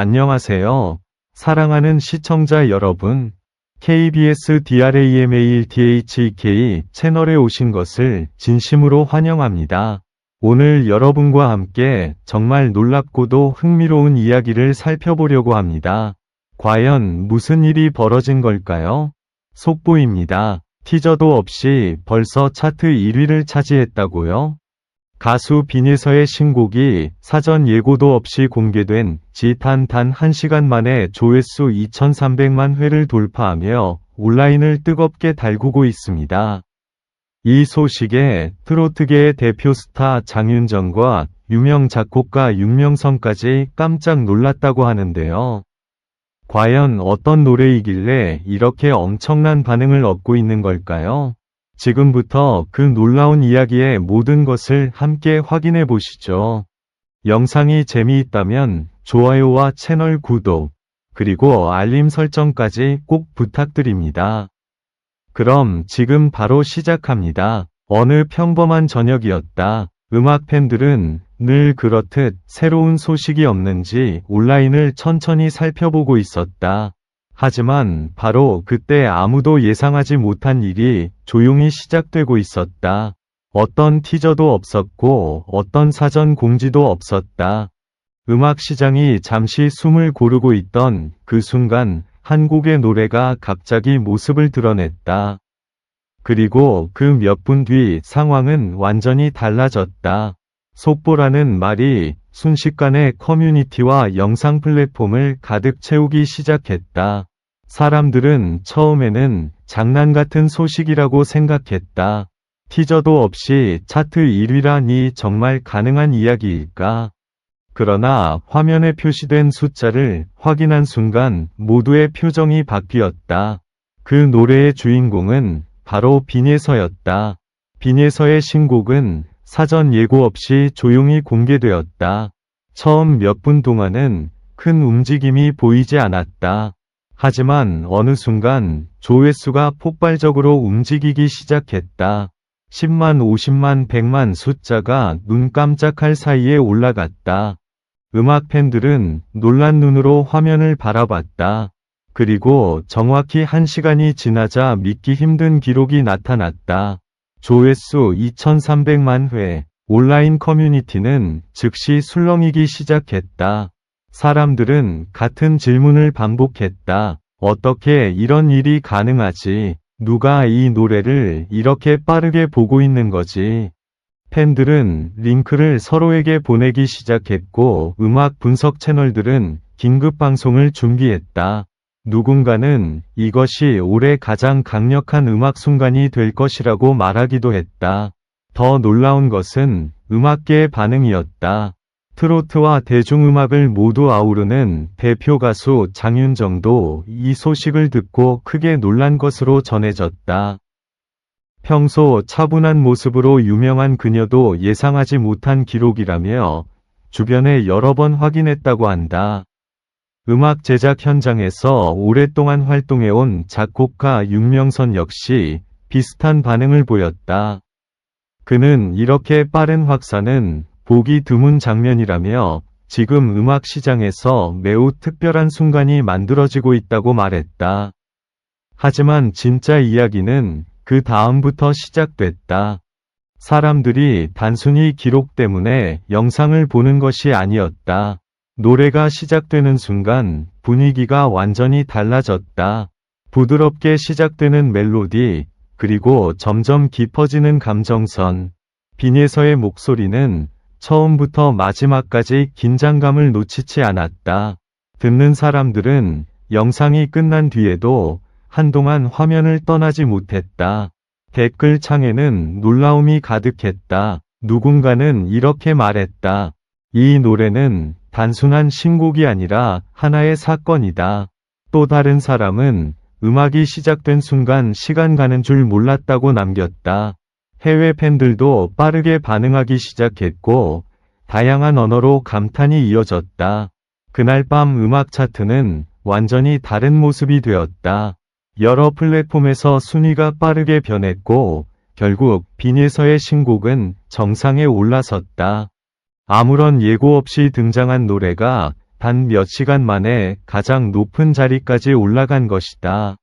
안녕하세요. 사랑하는 시청자 여러분. KBS DRAMALTHK 채널에 오신 것을 진심으로 환영합니다. 오늘 여러분과 함께 정말 놀랍고도 흥미로운 이야기를 살펴보려고 합니다. 과연 무슨 일이 벌어진 걸까요? 속보입니다. 티저도 없이 벌써 차트 1위를 차지했다고요? 가수 빈예서의 신곡이 사전 예고도 없이 공개된 지 단 1시간 만에 조회수 2300만 회를 돌파하며 온라인을 뜨겁게 달구고 있습니다. 이 소식에 트로트계의 대표 스타 장윤정과 유명 작곡가 윤명선까지 깜짝 놀랐다고 하는데요. 과연 어떤 노래이길래 이렇게 엄청난 반응을 얻고 있는 걸까요? 지금부터 그 놀라운 이야기의 모든 것을 함께 확인해 보시죠. 영상이 재미있다면 좋아요와 채널 구독, 그리고 알림 설정까지 꼭 부탁드립니다. 그럼 지금 바로 시작합니다. 어느 평범한 저녁이었다. 음악 팬들은 늘 그렇듯 새로운 소식이 없는지 온라인을 천천히 살펴보고 있었다. 하지만 바로 그때 아무도 예상하지 못한 일이 조용히 시작되고 있었다. 어떤 티저도 없었고 어떤 사전 공지도 없었다. 음악 시장이 잠시 숨을 고르고 있던 그 순간 한 곡의 노래가 갑자기 모습을 드러냈다. 그리고 그 몇 분 뒤 상황은 완전히 달라졌다. 속보라는 말이 순식간에 커뮤니티와 영상 플랫폼을 가득 채우기 시작했다. 사람들은 처음에는 장난 같은 소식이라고 생각했다. 티저도 없이 차트 1위라니 정말 가능한 이야기일까? 그러나 화면에 표시된 숫자를 확인한 순간 모두의 표정이 바뀌었다. 그 노래의 주인공은 바로 빈예서였다. 빈예서의 신곡은 사전 예고 없이 조용히 공개되었다. 처음 몇 분 동안은 큰 움직임이 보이지 않았다. 하지만 어느 순간 조회수가 폭발적으로 움직이기 시작했다. 10만, 50만, 100만 숫자가 눈 깜짝할 사이에 올라갔다. 음악 팬들은 놀란 눈으로 화면을 바라봤다. 그리고 정확히 1시간이 지나자 믿기 힘든 기록이 나타났다. 조회수 2300만 회. 온라인 커뮤니티는 즉시 술렁이기 시작했다. 사람들은 같은 질문을 반복했다. 어떻게 이런 일이 가능하지? 누가 이 노래를 이렇게 빠르게 보고 있는 거지? 팬들은 링크를 서로에게 보내기 시작했고 음악 분석 채널들은 긴급 방송을 준비했다. 누군가는 이것이 올해 가장 강력한 음악 순간이 될 것이라고 말하기도 했다. 더 놀라운 것은 음악계의 반응이었다. 트로트와 대중음악을 모두 아우르는 대표 가수 장윤정도 이 소식을 듣고 크게 놀란 것으로 전해졌다. 평소 차분한 모습으로 유명한 그녀도 예상하지 못한 기록이라며 주변에 여러 번 확인했다고 한다. 음악 제작 현장에서 오랫동안 활동해온 작곡가 윤명선 역시 비슷한 반응을 보였다. 그는 이렇게 빠른 확산은 보기 드문 장면이라며 지금 음악 시장에서 매우 특별한 순간이 만들어지고 있다고 말했다. 하지만 진짜 이야기는 그 다음부터 시작됐다. 사람들이 단순히 기록 때문에 영상을 보는 것이 아니었다. 노래가 시작되는 순간 분위기가 완전히 달라졌다. 부드럽게 시작되는 멜로디, 그리고 점점 깊어지는 감정선. 빈예서의 목소리는 처음부터 마지막까지 긴장감을 놓치지 않았다. 듣는 사람들은 영상이 끝난 뒤에도 한동안 화면을 떠나지 못했다. 댓글창에는 놀라움이 가득했다. 누군가는 이렇게 말했다. 이 노래는 단순한 신곡이 아니라 하나의 사건이다. 또 다른 사람은 음악이 시작된 순간 시간 가는 줄 몰랐다고 남겼다. 해외 팬들도 빠르게 반응하기 시작했고 다양한 언어로 감탄이 이어졌다. 그날 밤 음악 차트는 완전히 다른 모습이 되었다. 여러 플랫폼에서 순위가 빠르게 변했고 결국 빈예서의 신곡은 정상에 올라섰다. 아무런 예고 없이 등장한 노래가 단 몇 시간 만에 가장 높은 자리까지 올라간 것이다.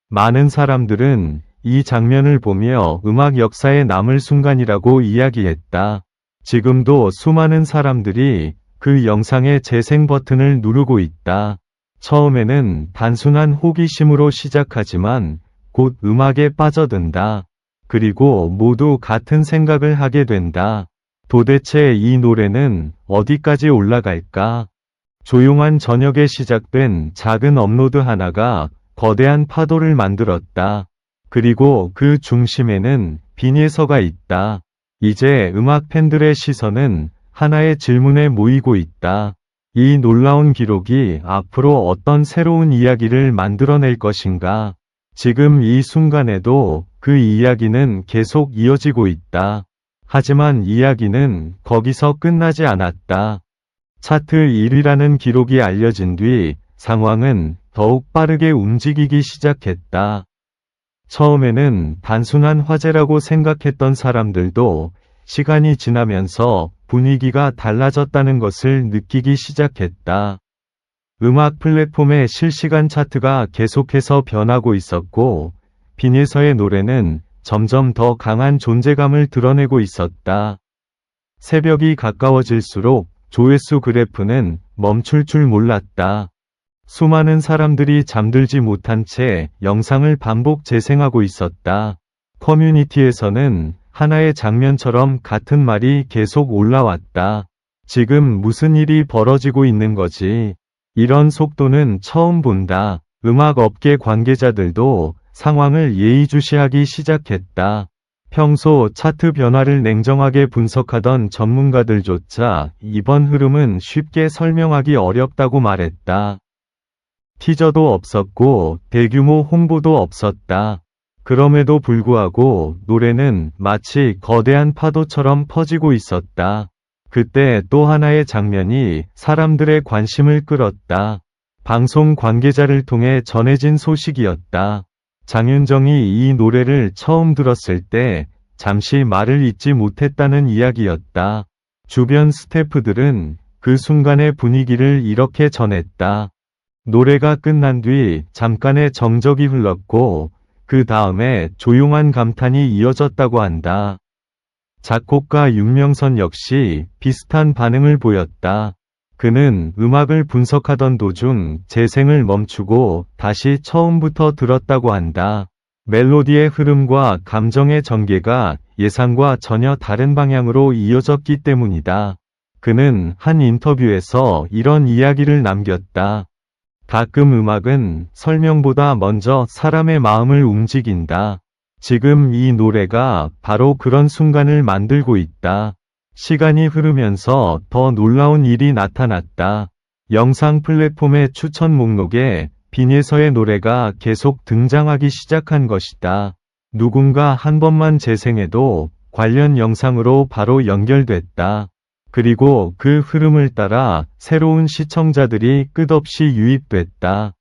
많은 사람들은 이 장면을 보며 음악 역사에 남을 순간이라고 이야기했다. 지금도 수많은 사람들이 그 영상의 재생 버튼을 누르고 있다. 처음에는 단순한 호기심으로 시작하지만 곧 음악에 빠져든다. 그리고 모두 같은 생각을 하게 된다. 도대체 이 노래는 어디까지 올라갈까? 조용한 저녁에 시작된 작은 업로드 하나가 거대한 파도를 만들었다. 그리고 그 중심에는 빈예서가 있다. 이제 음악 팬들의 시선은 하나의 질문에 모이고 있다. 이 놀라운 기록이 앞으로 어떤 새로운 이야기를 만들어낼 것인가? 지금 이 순간에도 그 이야기는 계속 이어지고 있다. 하지만 이야기는 거기서 끝나지 않았다. 차트 1위라는 기록이 알려진 뒤 상황은 더욱 빠르게 움직이기 시작했다. 처음에는 단순한 화제라고 생각했던 사람들도 시간이 지나면서 분위기가 달라졌다는 것을 느끼기 시작했다. 음악 플랫폼의 실시간 차트가 계속해서 변하고 있었고, 빈예서의 노래는 점점 더 강한 존재감을 드러내고 있었다. 새벽이 가까워질수록 조회수 그래프는 멈출 줄 몰랐다. 수많은 사람들이 잠들지 못한 채 영상을 반복 재생하고 있었다. 커뮤니티에서는 하나의 장면처럼 같은 말이 계속 올라왔다. 지금 무슨 일이 벌어지고 있는 거지? 이런 속도는 처음 본다. 음악 업계 관계자들도 상황을 예의주시하기 시작했다. 평소 차트 변화를 냉정하게 분석하던 전문가들조차 이번 흐름은 쉽게 설명하기 어렵다고 말했다. 티저도 없었고 대규모 홍보도 없었다. 그럼에도 불구하고 노래는 마치 거대한 파도처럼 퍼지고 있었다. 그때 또 하나의 장면이 사람들의 관심을 끌었다. 방송 관계자를 통해 전해진 소식이었다. 장윤정이 이 노래를 처음 들었을 때 잠시 말을 잇지 못했다는 이야기였다. 주변 스태프들은 그 순간의 분위기를 이렇게 전했다. 노래가 끝난 뒤 잠깐의 정적이 흘렀고 그 다음에 조용한 감탄이 이어졌다고 한다. 작곡가 윤명선 역시 비슷한 반응을 보였다. 그는 음악을 분석하던 도중 재생을 멈추고 다시 처음부터 들었다고 한다. 멜로디의 흐름과 감정의 전개가 예상과 전혀 다른 방향으로 이어졌기 때문이다. 그는 한 인터뷰에서 이런 이야기를 남겼다. 가끔 음악은 설명보다 먼저 사람의 마음을 움직인다. 지금 이 노래가 바로 그런 순간을 만들고 있다. 시간이 흐르면서 더 놀라운 일이 나타났다. 영상 플랫폼의 추천 목록에 빈예서의 노래가 계속 등장하기 시작한 것이다. 누군가 한 번만 재생해도 관련 영상으로 바로 연결됐다. 그리고 그 흐름을 따라 새로운 시청자들이 끝없이 유입됐다.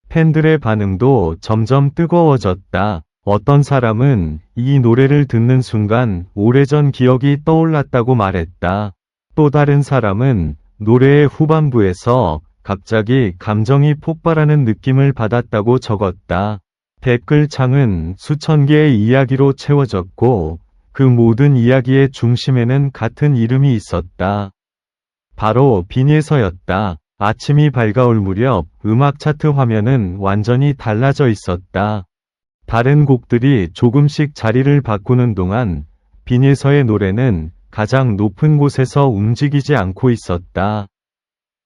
팬들의 반응도 점점 뜨거워졌다. 어떤 사람은 이 노래를 듣는 순간 오래전 기억이 떠올랐다고 말했다. 또 다른 사람은 노래의 후반부에서 갑자기 감정이 폭발하는 느낌을 받았다고 적었다. 댓글창은 수천 개의 이야기로 채워졌고 그 모든 이야기의 중심에는 같은 이름이 있었다. 바로 빈예서였다. 아침이 밝아올 무렵 음악 차트 화면은 완전히 달라져 있었다. 다른 곡들이 조금씩 자리를 바꾸는 동안 빈예서의 노래는 가장 높은 곳에서 움직이지 않고 있었다.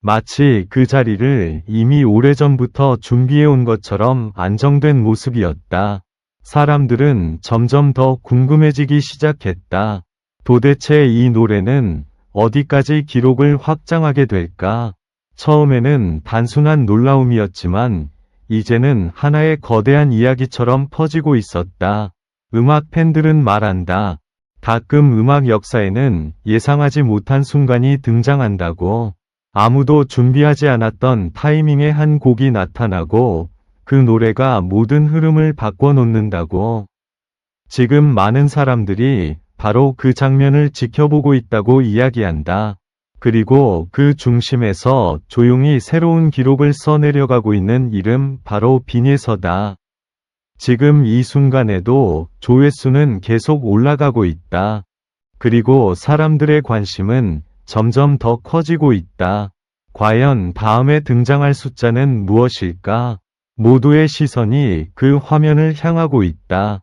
마치 그 자리를 이미 오래전부터 준비해온 것처럼 안정된 모습이었다. 사람들은 점점 더 궁금해지기 시작했다. 도대체 이 노래는 어디까지 기록을 확장하게 될까? 처음에는 단순한 놀라움이었지만 이제는 하나의 거대한 이야기처럼 퍼지고 있었다. 음악 팬들은 말한다. 가끔 음악 역사에는 예상하지 못한 순간이 등장한다고. 아무도 준비하지 않았던 타이밍에 한 곡이 나타나고 그 노래가 모든 흐름을 바꿔놓는다고. 지금 많은 사람들이 바로 그 장면을 지켜보고 있다고 이야기한다. 그리고 그 중심에서 조용히 새로운 기록을 써내려가고 있는 이름 바로 빈에서다. 지금 이 순간에도 조회수는 계속 올라가고 있다. 그리고 사람들의 관심은 점점 더 커지고 있다. 과연 다음에 등장할 숫자는 무엇일까? 모두의 시선이 그 화면을 향하고 있다.